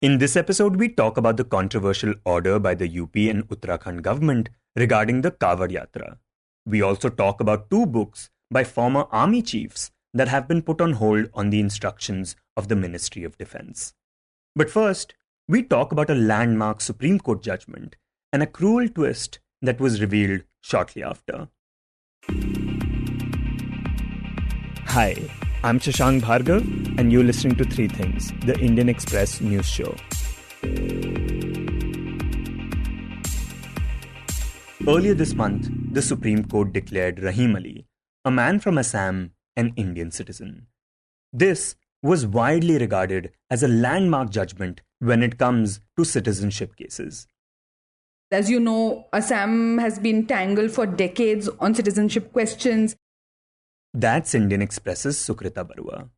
In this episode, we talk about the controversial order by the UP and Uttarakhand government regarding the Kawad Yatra. We also talk about two books by former army chiefs that have been put on hold on the instructions of the Ministry of Defense. But first, we talk about a landmark Supreme Court judgment and a cruel twist that was revealed shortly after. Hi, I'm Shashank Bhargav, and you're listening to Three Things, the Indian Express news show. Earlier this month, the Supreme Court declared Rahim Ali, a man from Assam, an Indian citizen. This was widely regarded as a landmark judgment when it comes to citizenship cases. As you know, Assam has been tangled for decades on citizenship questions. That's Indian Express's Sukrita Barua.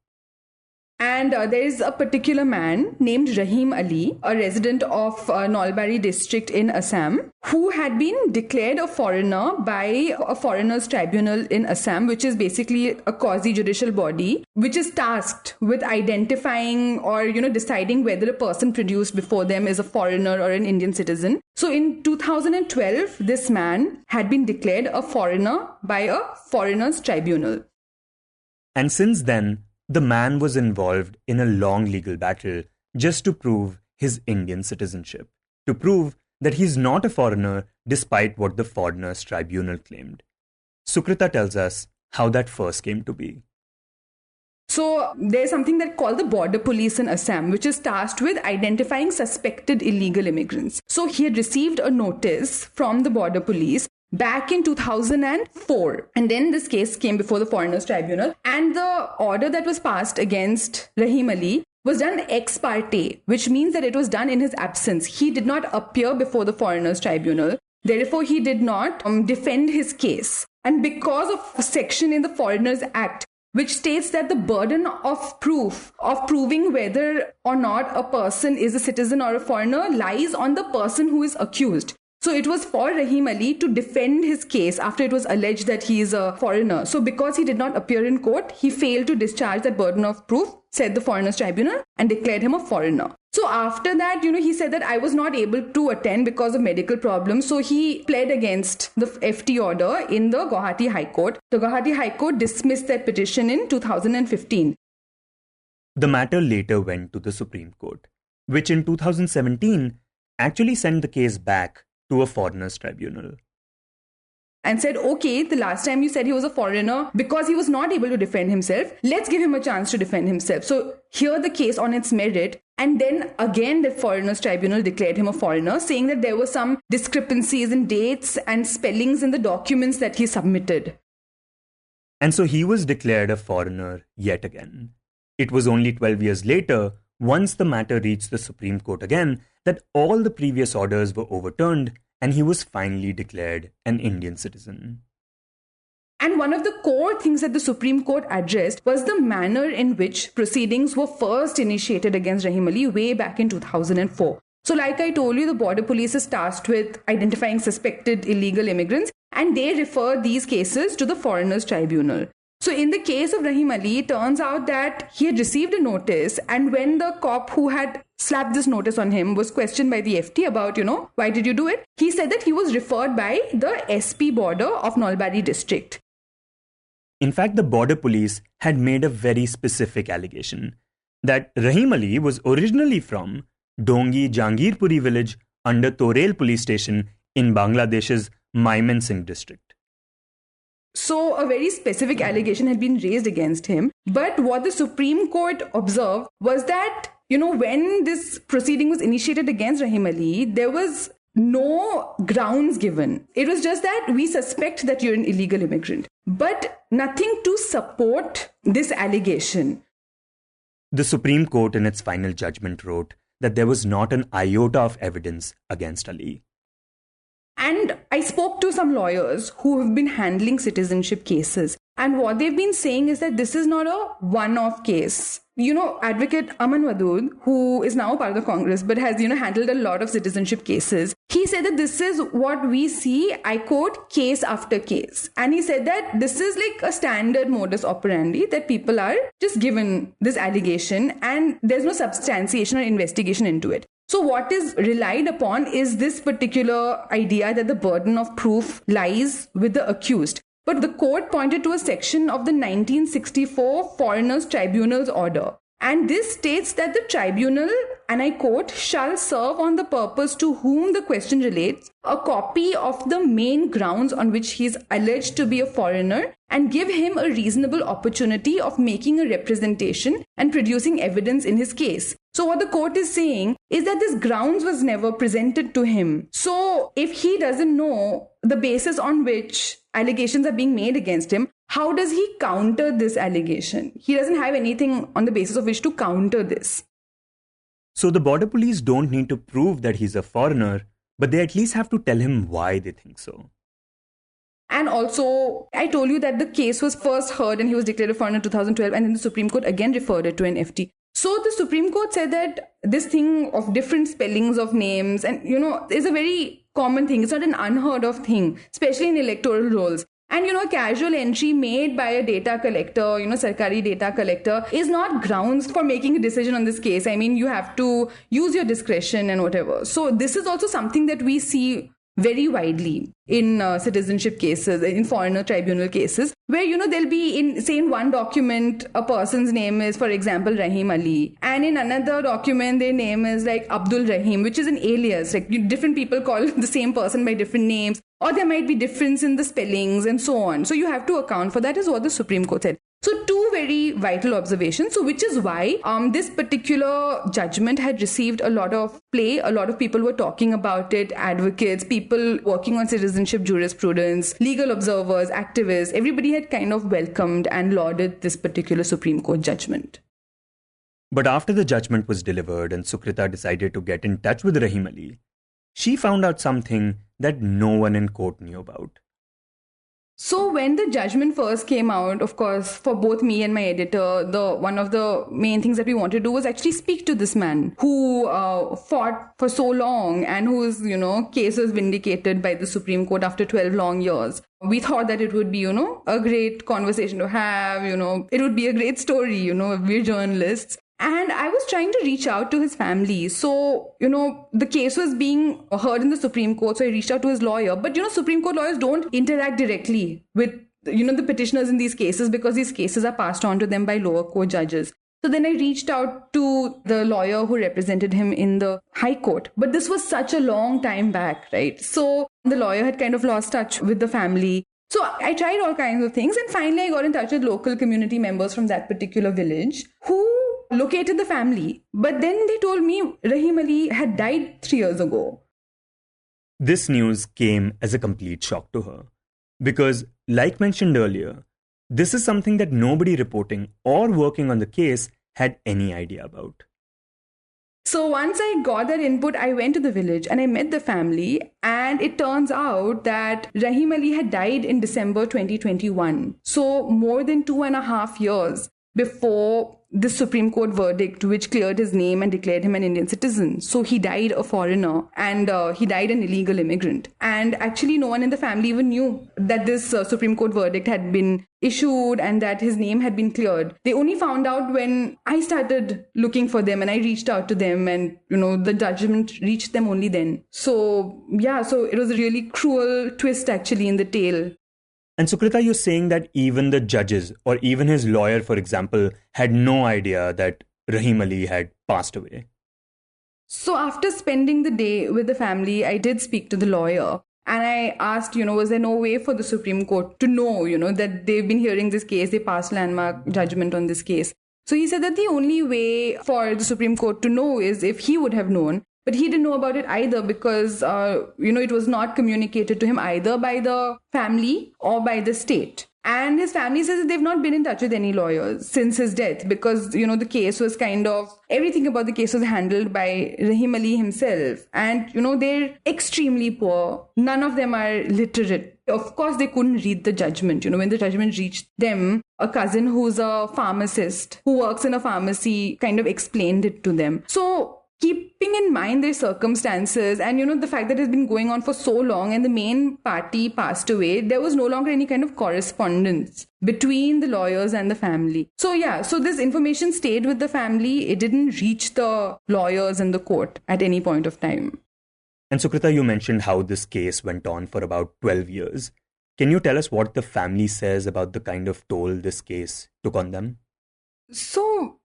And there is a particular man named Rahim Ali, a resident of Nalbari district in Assam, who had been declared a foreigner by a foreigners tribunal in Assam, which is basically a quasi-judicial body, which is tasked with identifying or, deciding whether a person produced before them is a foreigner or an Indian citizen. So in 2012, this man had been declared a foreigner by a foreigners tribunal. And since then, the man was involved in a long legal battle just to prove his Indian citizenship, to prove that he's not a foreigner despite what the Foreigners Tribunal claimed. Sukrita tells us how that first came to be. So there's something that called the border police in Assam, which is tasked with identifying suspected illegal immigrants. So he had received a notice from the border police back in 2004. And then this case came before the Foreigners Tribunal. And the order that was passed against Rahim Ali was done ex parte, which means that it was done in his absence. He did not appear before the Foreigners Tribunal. Therefore, he did not defend his case. And because of a section in the Foreigners Act, which states that the burden of proof of proving whether or not a person is a citizen or a foreigner lies on the person who is accused. So it was for Rahim Ali to defend his case after it was alleged that he is a foreigner. So because he did not appear in court, he failed to discharge that burden of proof, said the Foreigners Tribunal, and declared him a foreigner. So after that, he said that I was not able to attend because of medical problems. So he pled against the FT order in the Guwahati High Court. The Guwahati High Court dismissed that petition in 2015. The matter later went to the Supreme Court, which in 2017 actually sent the case back to a Foreigners Tribunal. And said, okay, the last time you said he was a foreigner because he was not able to defend himself, let's give him a chance to defend himself. So hear the case on its merit. And then again, the Foreigners Tribunal declared him a foreigner, saying that there were some discrepancies in dates and spellings in the documents that he submitted. And so he was declared a foreigner yet again. It was only 12 years later, once the matter reached the Supreme Court again, that all the previous orders were overturned and he was finally declared an Indian citizen. And one of the core things that the Supreme Court addressed was the manner in which proceedings were first initiated against Rahim Ali way back in 2004. So like I told you, the border police is tasked with identifying suspected illegal immigrants, and they refer these cases to the Foreigners Tribunal. So in the case of Rahim Ali, it turns out that he had received a notice, and when the cop who had slapped this notice on him was questioned by the FT about, why did you do it? He said that he was referred by the SP border of Nalbari district. In fact, the border police had made a very specific allegation that Rahim Ali was originally from Dongi Jangirpuri village under Torel police station in Bangladesh's Mymensingh district. So a very specific allegation had been raised against him. But what the Supreme Court observed was that, when this proceeding was initiated against Rahim Ali, there was no grounds given. It was just that we suspect that you're an illegal immigrant, but nothing to support this allegation. The Supreme Court in its final judgment wrote that there was not an iota of evidence against Ali. And I spoke to some lawyers who have been handling citizenship cases. And what they've been saying is that this is not a one-off case. Advocate Aman Wadud, who is now part of the Congress, but has, handled a lot of citizenship cases. He said that this is what we see, I quote, case after case. And he said that this is like a standard modus operandi, that people are just given this allegation and there's no substantiation or investigation into it. So what is relied upon is this particular idea that the burden of proof lies with the accused. But the court pointed to a section of the 1964 Foreigners Tribunal's order. And this states that the tribunal, and I quote, shall serve on the purpose to whom the question relates a copy of the main grounds on which he is alleged to be a foreigner and give him a reasonable opportunity of making a representation and producing evidence in his case. So what the court is saying is that this grounds was never presented to him. So if he doesn't know the basis on which allegations are being made against him, how does he counter this allegation? He doesn't have anything on the basis of which to counter this. So the border police don't need to prove that he's a foreigner, but they at least have to tell him why they think so. And also, I told you that the case was first heard and he was declared a foreigner in 2012, and then the Supreme Court again referred it to an FT. So the Supreme Court said that this thing of different spellings of names and, is a very common thing. It's not an unheard of thing, especially in electoral rolls. And, a casual entry made by a data collector, Sarkari data collector, is not grounds for making a decision on this case. I mean, you have to use your discretion and whatever. So this is also something that we see very widely in citizenship cases, in foreigner tribunal cases, where, there'll be in one document, a person's name is, for example, Rahim Ali. And in another document, their name is like Abdul Rahim, which is an alias. Like different people call the same person by different names, or there might be difference in the spellings and so on. So you have to account for that, is what the Supreme Court said. So two very vital observations. So which is why this particular judgment had received a lot of play. A lot of people were talking about it, advocates, people working on citizenship jurisprudence, legal observers, activists. Everybody had kind of welcomed and lauded this particular Supreme Court judgment. But after the judgment was delivered and Sukrita decided to get in touch with Rahim Ali, she found out something that no one in court knew about. So when the judgment first came out, of course, for both me and my editor, one of the main things that we wanted to do was actually speak to this man who fought for so long and whose, case was vindicated by the Supreme Court after 12 long years. We thought that it would be, a great conversation to have, it would be a great story, we're journalists. And I was trying to reach out to his family. So, the case was being heard in the Supreme Court. So I reached out to his lawyer. But, Supreme Court lawyers don't interact directly with, the petitioners in these cases because these cases are passed on to them by lower court judges. So then I reached out to the lawyer who represented him in the High Court. But this was such a long time back, right? So the lawyer had kind of lost touch with the family. So I tried all kinds of things. And finally, I got in touch with local community members from that particular village who located the family. But then they told me Rahim Ali had died 3 years ago. This news came as a complete shock to her. Because, like mentioned earlier, this is something that nobody reporting or working on the case had any idea about. So once I got that input, I went to the village and I met the family. And it turns out that Rahim Ali had died in December 2021. So more than 2.5 years before the Supreme Court verdict, which cleared his name and declared him an Indian citizen. So he died a foreigner and he died an illegal immigrant. And actually no one in the family even knew that this Supreme Court verdict had been issued and that his name had been cleared. They only found out when I started looking for them and I reached out to them and, the judgment reached them only then. So it was a really cruel twist actually in the tale. And Sukrita, you're saying that even the judges or even his lawyer, for example, had no idea that Rahim Ali had passed away. So after spending the day with the family, I did speak to the lawyer and I asked, was there no way for the Supreme Court to know, that they've been hearing this case, they passed landmark judgment on this case. So he said that the only way for the Supreme Court to know is if he would have known. But he didn't know about it either because, it was not communicated to him either by the family or by the state. And his family says that they've not been in touch with any lawyers since his death because, the case was everything about the case was handled by Rahim Ali himself. And, they're extremely poor. None of them are literate. Of course, they couldn't read the judgment. When the judgment reached them, a cousin who's a pharmacist, who works in a pharmacy, kind of explained it to them. So keeping in mind their circumstances and, the fact that it's been going on for so long and the main party passed away, there was no longer any kind of correspondence between the lawyers and the family. So this information stayed with the family. It didn't reach the lawyers and the court at any point of time. And Sukrita, you mentioned how this case went on for about 12 years. Can you tell us what the family says about the kind of toll this case took on them? So,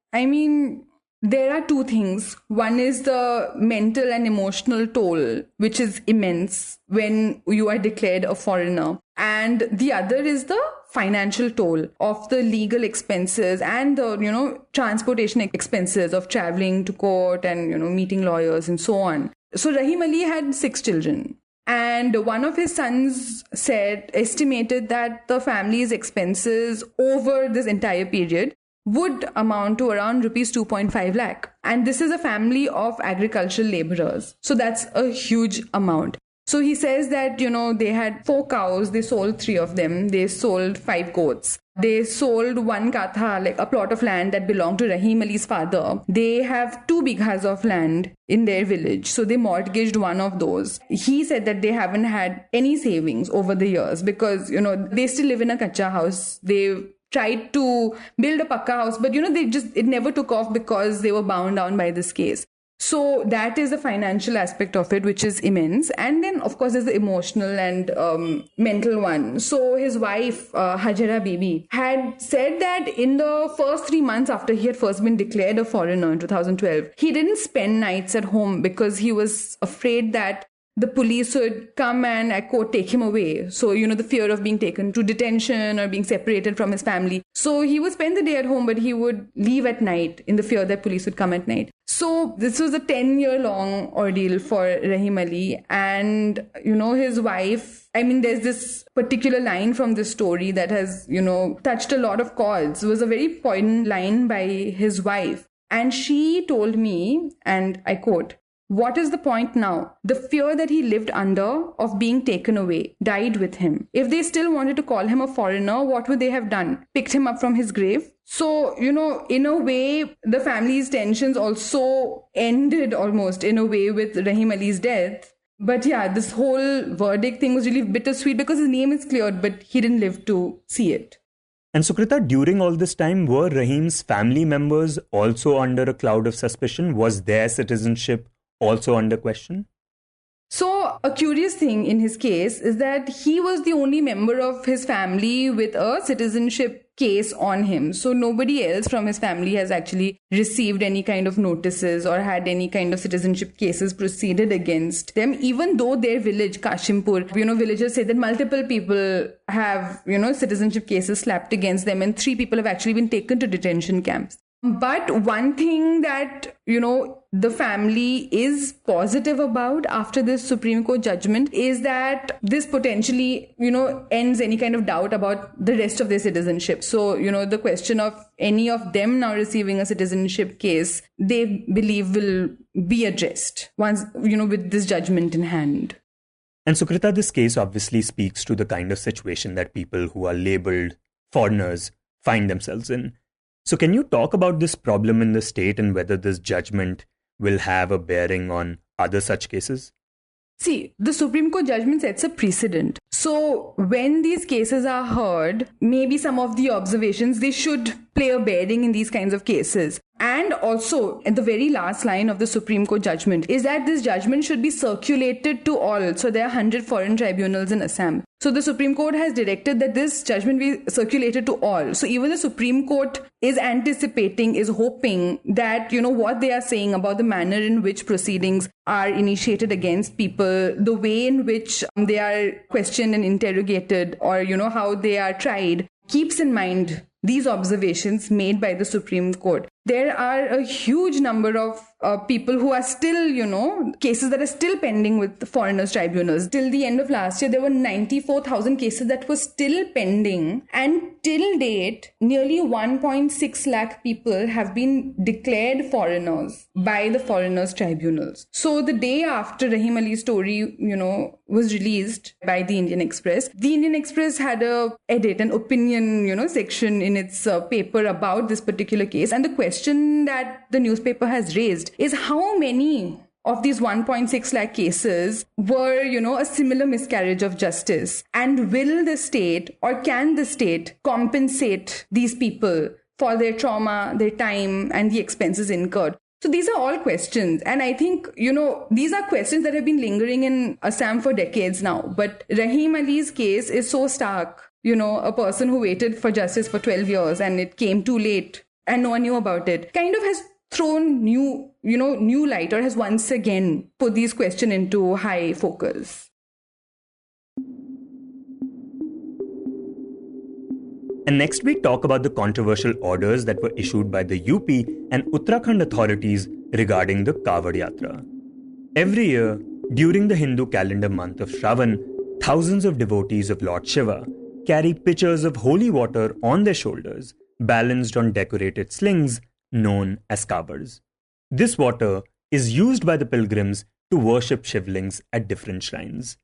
there are two things. One is the mental and emotional toll, which is immense when you are declared a foreigner. And the other is the financial toll of the legal expenses and the, transportation expenses of traveling to court and, meeting lawyers and so on. So Rahim Ali had 6 children. And one of his sons estimated that the family's expenses over this entire period would amount to around rupees 2.5 lakh. And this is a family of agricultural laborers. So that's a huge amount. So he says that, they had 4 cows, they sold 3 of them, they sold 5 goats. They sold 1 katha, like a plot of land that belonged to Rahim Ali's father. They have 2 bighas of land in their village. So they mortgaged one of those. He said that they haven't had any savings over the years because, they still live in a kacha house. They tried to build a pakka house, but, it never took off because they were bound down by this case. So that is the financial aspect of it, which is immense. And then, of course, there's the emotional and mental one. So his wife, Hajara Bibi, had said that in the first 3 months after he had first been declared a foreigner in 2012, he didn't spend nights at home because he was afraid that the police would come and, I quote, take him away. So, the fear of being taken to detention or being separated from his family. So he would spend the day at home, but he would leave at night in the fear that police would come at night. So this was a 10-year-long ordeal for Rahim Ali. And, his wife, there's this particular line from this story that has, touched a lot of chords. It was a very poignant line by his wife. And she told me, and I quote, "What is the point now? The fear that he lived under of being taken away died with him. If they still wanted to call him a foreigner, what would they have done? Picked him up from his grave?" So, in a way, the family's tensions also ended almost in a way with Rahim Ali's death. But this whole verdict thing was really bittersweet because his name is cleared, but he didn't live to see it. And Sukrita, during all this time, were Rahim's family members also under a cloud of suspicion? Was their citizenship also under question? So a curious thing in his case is that he was the only member of his family with a citizenship case on him. So nobody else from his family has actually received any kind of notices or had any kind of citizenship cases proceeded against them, even though their village, Kashimpur, villagers say that multiple people have, citizenship cases slapped against them and 3 people have actually been taken to detention camps. But one thing that, the family is positive about after this Supreme Court judgment is that this potentially, ends any kind of doubt about the rest of their citizenship. So, the question of any of them now receiving a citizenship case, they believe will be addressed once, with this judgment in hand. And Sukrita, this case obviously speaks to the kind of situation that people who are labelled foreigners find themselves in. So can you talk about this problem in the state and whether this judgment will have a bearing on other such cases? See, the Supreme Court judgment sets a precedent. So when these cases are heard, maybe some of the observations, they should play a bearing in these kinds of cases. And also, at the very last line of the Supreme Court judgment is that this judgment should be circulated to all. So there are 100 foreign tribunals in Assam. So the Supreme Court has directed that this judgment be circulated to all. So even the Supreme Court is anticipating, is hoping that, what they are saying about the manner in which proceedings are initiated against people, the way in which they are questioned and interrogated, or, how they are tried, keeps in mind these observations made by the Supreme Court. There are a huge number of people who are still, cases that are still pending with the foreigners tribunals. Till the end of last year, there were 94,000 cases that were still pending. And till date, nearly 1.6 lakh people have been declared foreigners by the foreigners tribunals. So the day after Rahim Ali's story, was released by the Indian Express. The Indian Express had an opinion, section in its paper about this particular case. And the question that the newspaper has raised is how many of these 1.6 lakh cases were, a similar miscarriage of justice? And will the state or can the state compensate these people for their trauma, their time, and the expenses incurred? So these are all questions. And I think, these are questions that have been lingering in Assam for decades now. But Rahim Ali's case is so stark. A person who waited for justice for 12 years and it came too late and no one knew about it, kind of has thrown new light, or has once again put these questions into high focus. And next we talk about the controversial orders that were issued by the UP and Uttarakhand authorities regarding the Kawad Yatra. Every year, during the Hindu calendar month of Shravan, thousands of devotees of Lord Shiva carry pitchers of holy water on their shoulders, balanced on decorated slings known as kawads. This water is used by the pilgrims to worship Shivlings at different shrines.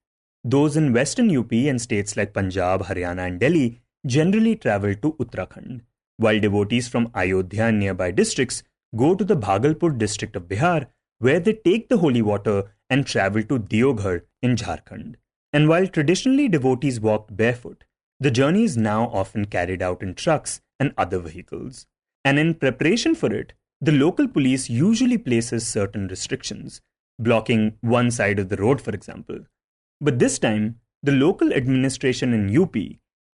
Those in western UP and states like Punjab, Haryana and Delhi generally travel to Uttarakhand, while devotees from Ayodhya and nearby districts go to the Bhagalpur district of Bihar, where they take the holy water and travel to Deoghar in Jharkhand. And while traditionally devotees walked barefoot, the journey is now often carried out in trucks and other vehicles. And in preparation for it, the local police usually places certain restrictions, blocking one side of the road, for example. But this time, the local administration in UP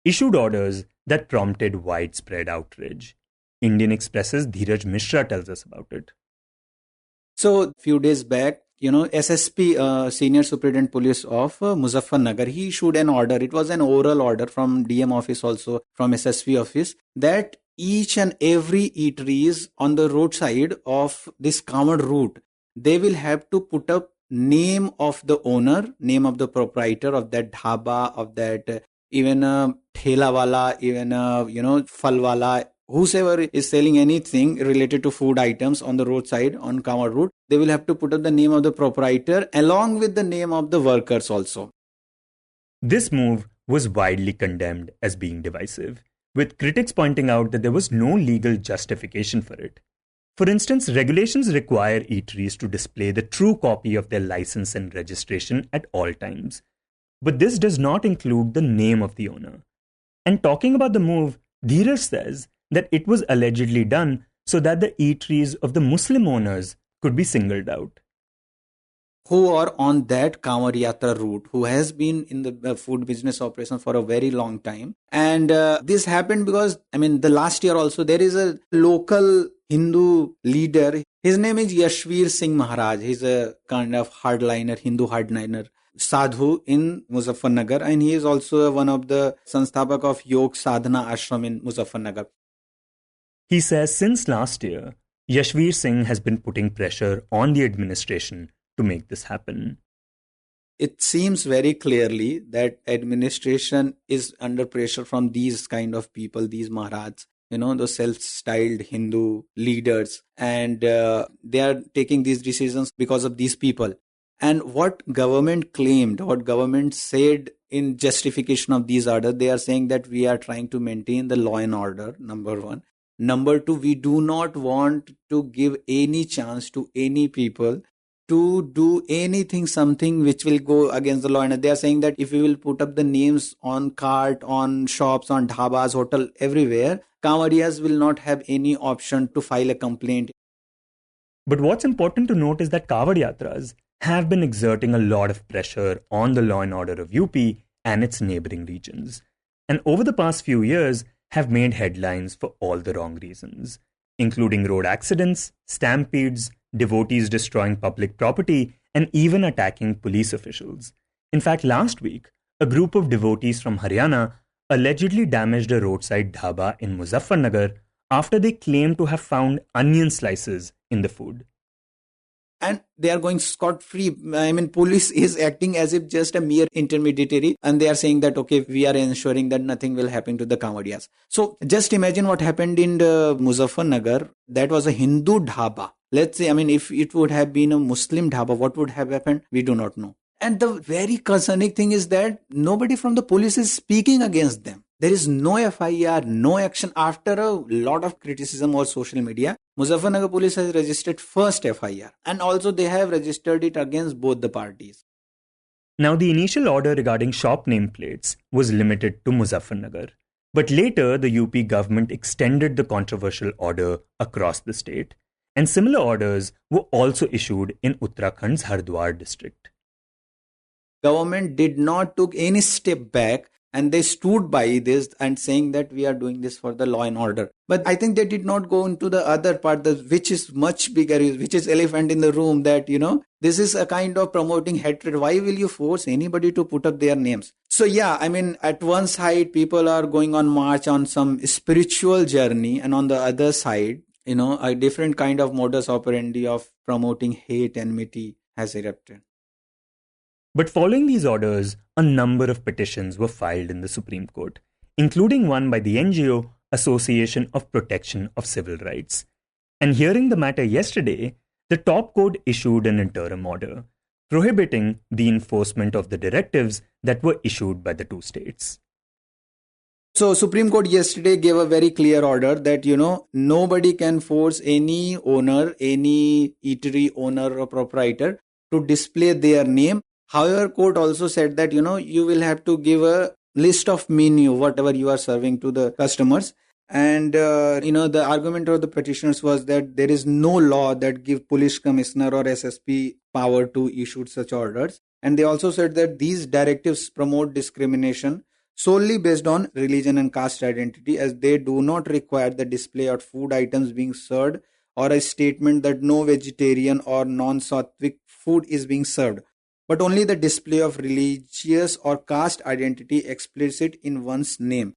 issued orders that prompted widespread outrage. Indian Express's Dheeraj Mishra tells us about it. So, a few days back, SSP, Senior Superintendent Police of Muzaffarnagar, he issued an order. It was an oral order from DM office, also from SSP office, that each and every eateries on the roadside of this Kawad route, they will have to put up name of the owner, name of the proprietor of that dhaba, of that even thela wala, even phal wala, whosoever is selling anything related to food items on the roadside on Kawad route, they will have to put up the name of the proprietor along with the name of the workers also. This move was widely condemned as being divisive, with critics pointing out that there was no legal justification for it. For instance, regulations require eateries to display the true copy of their license and registration at all times. But this does not include the name of the owner. And talking about the move, Dheeraj says that it was allegedly done so that the eateries of the Muslim owners could be singled out. Who are on that Kawad Yatra route, who has been in the food business operation for a very long time. And this happened because, the last year also, there is a local Hindu leader. His name is Yashveer Singh Maharaj. He's a kind of Hindu hardliner sadhu in Muzaffarnagar, and he is also one of the Sansthapak of Yog Sadhana Ashram in Muzaffarnagar. He says since last year, Yashveer Singh has been putting pressure on the administration to make this happen. It seems very clearly that administration is under pressure from these kind of people, these Maharajs, those self-styled Hindu leaders, and they are taking these decisions because of these people. And what government claimed, what government said in justification of these orders, they are saying that we are trying to maintain the law and order, number one. Number two, we do not want to give any chance to any people to do something which will go against the law. And they are saying that if we will put up the names on cart, on shops, on dhabas, hotel, everywhere, Kawadias will not have any option to file a complaint. But what's important to note is that Kawad Yatras have been exerting a lot of pressure on the law and order of UP and its neighboring regions. And over the past few years, have made headlines for all the wrong reasons, including road accidents, stampedes, devotees destroying public property, and even attacking police officials. In fact, last week, a group of devotees from Haryana allegedly damaged a roadside dhaba in Muzaffarnagar after they claimed to have found onion slices in the food. And they are going scot-free. Police is acting as if just a mere intermediary, and they are saying that, okay, we are ensuring that nothing will happen to the Kawadias. So just imagine what happened in the Muzaffarnagar. That was a Hindu dhaba. Let's say, if it would have been a Muslim dhaba, what would have happened? We do not know. And the very concerning thing is that nobody from the police is speaking against them. There is no FIR, no action. After a lot of criticism or social media, Muzaffarnagar police has registered first FIR, and also they have registered it against both the parties. Now, the initial order regarding shop nameplates was limited to Muzaffarnagar. But later, the UP government extended the controversial order across the state. And similar orders were also issued in Uttarakhand's Hardwar district. Government did not take any step back, and they stood by this and saying that we are doing this for the law and order. But I think they did not go into the other part, which is much bigger, which is elephant in the room, that, this is a kind of promoting hatred. Why will you force anybody to put up their names? So yeah, I mean, at one side, people are going on march on some spiritual journey, and on the other side, a different kind of modus operandi of promoting hate, enmity has erupted. But following these orders, a number of petitions were filed in the Supreme Court, including one by the NGO Association of Protection of Civil Rights. And hearing the matter yesterday, the top court issued an interim order prohibiting the enforcement of the directives that were issued by the two states. So Supreme Court yesterday gave a very clear order that, nobody can force any owner, any eatery owner or proprietor to display their name. However, court also said that, you will have to give a list of menu, whatever you are serving to the customers. And, the argument of the petitioners was that there is no law that gives police commissioner or SSP power to issue such orders. And they also said that these directives promote discrimination solely based on religion and caste identity, as they do not require the display of food items being served or a statement that no vegetarian or non-sattvic food is being served, but only the display of religious or caste identity explicit in one's name.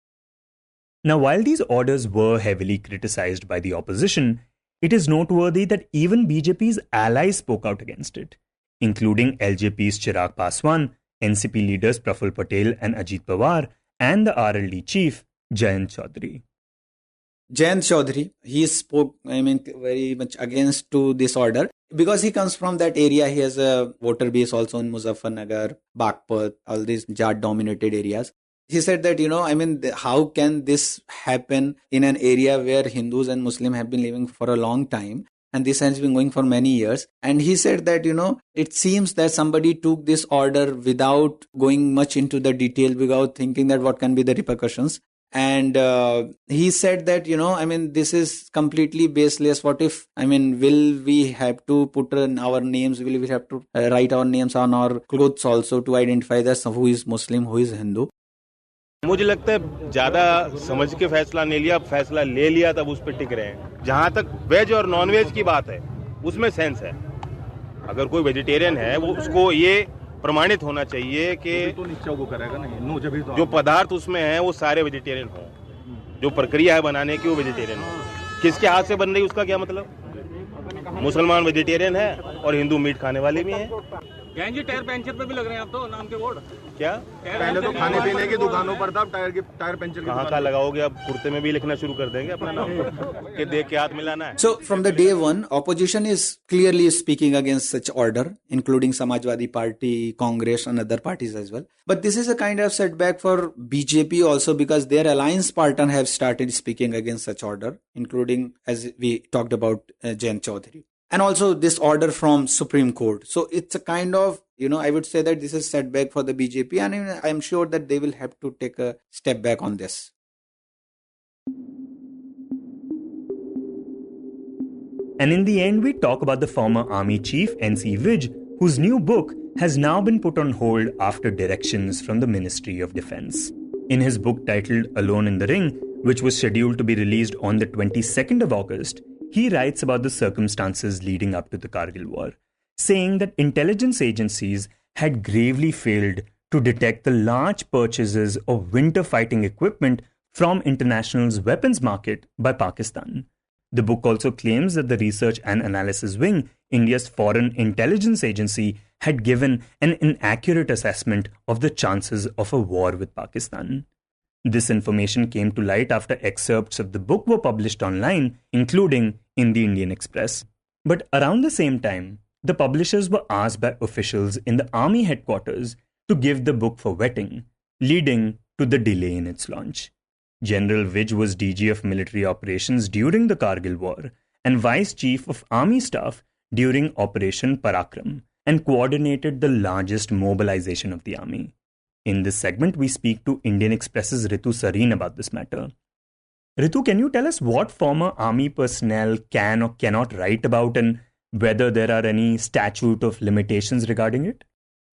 Now, while these orders were heavily criticized by the opposition, it is noteworthy that even BJP's allies spoke out against it, including LJP's Chirag Paswan, NCP leaders Praful Patel and Ajit Pawar, and the RLD chief, Jayant Chaudhary. Jayant Chaudhary, he spoke, very much against to this order because he comes from that area. He has a voter base also in Muzaffarnagar, Bagpat, all these Jat-dominated areas. He said that, how can this happen in an area where Hindus and Muslims have been living for a long time? And this has been going for many years. And he said that, it seems that somebody took this order without going much into the detail, without thinking that what can be the repercussions. And he said that, this is completely baseless. What if, will we have to put our names, will we have to write our names on our clothes also to identify that who is Muslim, who is Hindu? मुझे लगता है ज्यादा समझ के फैसला नहीं लिया, फैसला ले लिया तब उस पर टिक रहे हैं। जहां तक वेज और नॉन वेज की बात है उसमें सेंस है। अगर कोई वेजिटेरियन है वो उसको ये प्रमाणित होना चाहिए कि जो पदार्थ उसमें है वो सारे वेजिटेरियन हो, जो प्रक्रिया है बनाने की वो वेजिटेरियन हो। किसके हाथ से बन रही उसका क्या मतलब? मुसलमान वेजिटेरियन है और हिंदू मीट खाने वाले भी हैं। जी टायर पंचर पे भी लग रहे हैं आप तो नाम के बोर्ड क्या? पहले तो खाने पीने की दुकानों पर था, टायर पंचर कहाँ का लगाओगे? अब कुर्ते में भी लिखना शुरू कर देंगे अपना नाम कि देख के हाथ मिलाना है। So from the day one, opposition is clearly speaking against such order, including Samajwadi Party, Congress and other parties as well. But this is a kind of setback for BJP also, because their alliance partner have started speaking against such order, including, as we talked about, Jayant Chaudhary. And also this order from Supreme Court. So it's a kind of, I would say that this is setback for the BJP, and I'm sure that they will have to take a step back on this. And in the end, we talk about the former army chief, N.C. Vij, whose new book has now been put on hold after directions from the Ministry of Defense. In his book titled Alone in the Ring, which was scheduled to be released on the 22nd of August, he writes about the circumstances leading up to the Kargil war, saying that intelligence agencies had gravely failed to detect the large purchases of winter fighting equipment from International's weapons market by Pakistan. The book also claims that the Research and Analysis Wing, India's foreign intelligence agency, had given an inaccurate assessment of the chances of a war with Pakistan. This information came to light after excerpts of the book were published online, including in the Indian Express. But around the same time, the Ministry of Defense also issued a notice the publishers were asked by officials in the army headquarters to give the book for vetting, leading to the delay in its launch. General Vij was DG of military operations during the Kargil War and Vice Chief of Army Staff during Operation Parakram, and coordinated the largest mobilization of the army. In this segment, we speak to Indian Express's Ritu Sareen about this matter. Ritu, can you tell us what former army personnel can or cannot write about and whether there are any statute of limitations regarding it?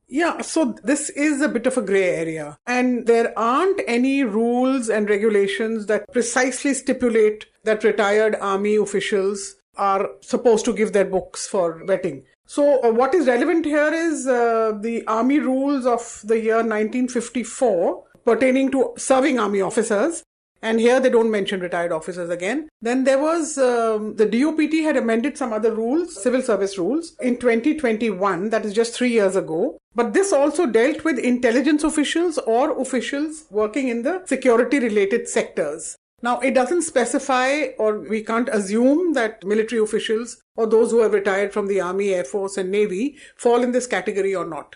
Yeah, so this is a bit of a grey area, and there aren't any rules and regulations that precisely stipulate that retired army officials are supposed to give their books for vetting. So what is relevant here is the army rules of the year 1954 pertaining to serving army officers. And here they don't mention retired officers again. Then there was, the DOPT had amended some other rules, civil service rules, in 2021, that is just 3 years ago. But this also dealt with intelligence officials or officials working in the security-related sectors. Now, it doesn't specify, or we can't assume that military officials or those who have retired from the Army, Air Force and Navy fall in this category or not.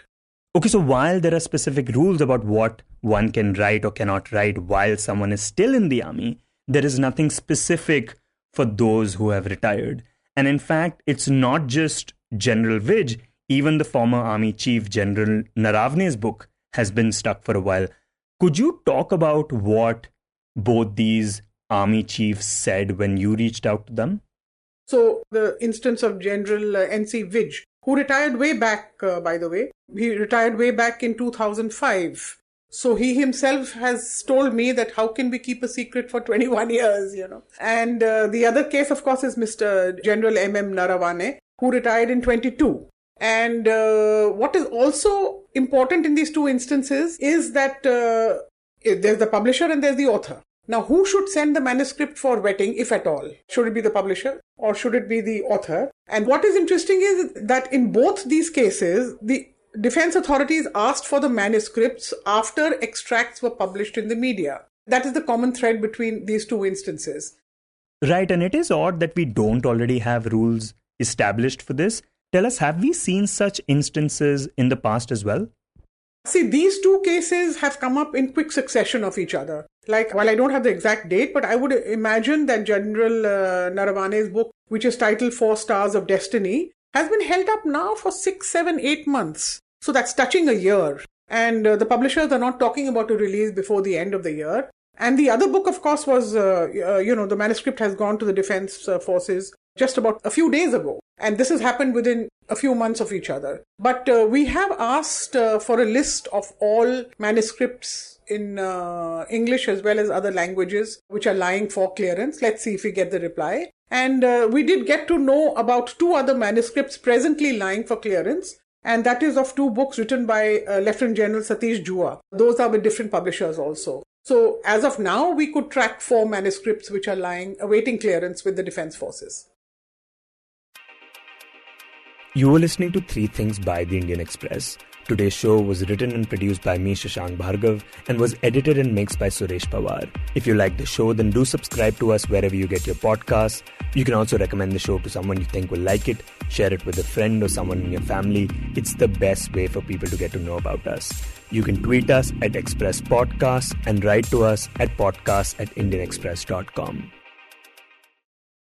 Okay, so while there are specific rules about what one can write or cannot write while someone is still in the army, there is nothing specific for those who have retired. And in fact, it's not just General Vij, even the former Army Chief General Naravne's book has been stuck for a while. Could you talk about what both these army chiefs said when you reached out to them? So the instance of General N.C. Vij, who retired way back, by the way, he retired way back in 2005. So he himself has told me that how can we keep a secret for 21 years, And the other case, of course, is Mr. General M.M. Naravane, who retired in 22. And what is also important in these two instances is that there's the publisher and there's the author. Now, who should send the manuscript for vetting, if at all? Should it be the publisher or should it be the author? And what is interesting is that in both these cases, the defense authorities asked for the manuscripts after extracts were published in the media. That is the common thread between these two instances. Right, and it is odd that we don't already have rules established for this. Tell us, have we seen such instances in the past as well? See, these two cases have come up in quick succession of each other. Like, while I don't have the exact date, but I would imagine that General Naravane's book, which is titled 4 Stars of Destiny, has been held up now for 6, 7, 8 months. So that's touching a year. And the publishers are not talking about a release before the end of the year. And the other book, of course, was, the manuscript has gone to the defense forces just about a few days ago. And this has happened within a few months of each other. But we have asked for a list of all manuscripts in English as well as other languages which are lying for clearance. Let's see if we get the reply. And we did get to know about 2 other manuscripts presently lying for clearance. And that is of 2 books written by Lieutenant General Satish Jua. Those are with different publishers also. So as of now, we could track 4 manuscripts which are lying, awaiting clearance with the defense forces. You were listening to 3 Things by The Indian Express. Today's show was written and produced by me, Shashank Bhargav, and was edited and mixed by Suresh Pawar. If you like the show, then do subscribe to us wherever you get your podcasts. You can also recommend the show to someone you think will like it, share it with a friend or someone in your family. It's the best way for people to get to know about us. You can tweet us at Express Podcasts and write to us at podcasts@indianexpress.com.